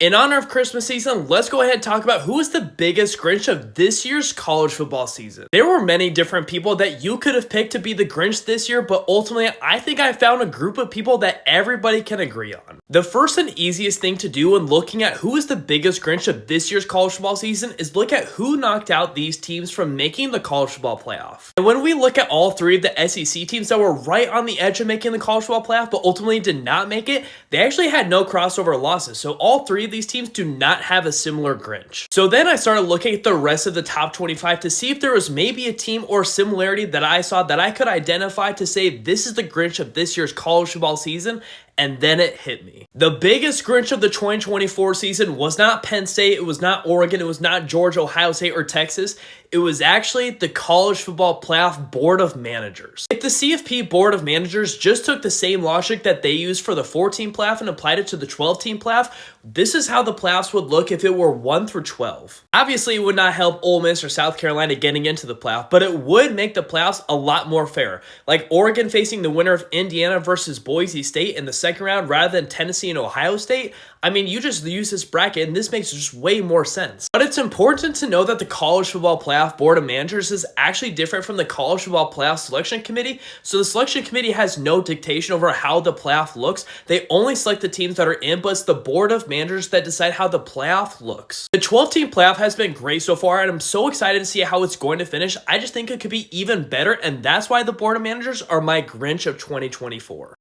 In honor of Christmas season, let's go ahead and talk about who is the biggest Grinch of this year's college football season. There were many different people that you could have picked to be the Grinch this year, but ultimately, I think I found a group of people that everybody can agree on. The first and easiest thing to do when looking at who is the biggest Grinch of this year's college football season is look at who knocked out these teams from making the college football playoff. And when we look at all three of the SEC teams that were right on the edge of making the college football playoff, but ultimately did not make it, they actually had no crossover losses. So all three of these teams do not have a similar Grinch. So then I started looking at the rest of the top 25 to see if there was maybe a team or similarity that I saw that I could identify to say this is the Grinch of this year's college football season. And then it hit me. The biggest Grinch of the 2024 season was not Penn State, it was not Oregon, it was not Georgia, Ohio State, or Texas. It was actually the College Football Playoff Board of Managers. If the CFP Board of Managers just took the same logic that they used for the 14 playoff and applied it to the 12-team playoff, this is how the playoffs would look if it were 1 through 12. Obviously, it would not help Ole Miss or South Carolina getting into the playoff, but it would make the playoffs a lot more fair. Like Oregon facing the winner of Indiana versus Boise State in the second round rather than Tennessee and Ohio State. I mean, you just use this bracket and this makes just way more sense. But it's important to know that the College Football Playoff Board of Managers is actually different from the College Football Playoff Selection Committee. So the Selection Committee has no dictation over how the playoff looks. They only select the teams that are in, but it's the Board of Managers that decide how the playoff looks. The 12-team playoff has been great so far, and I'm so excited to see how it's going to finish. I just think it could be even better, and that's why the Board of Managers are my Grinch of 2024.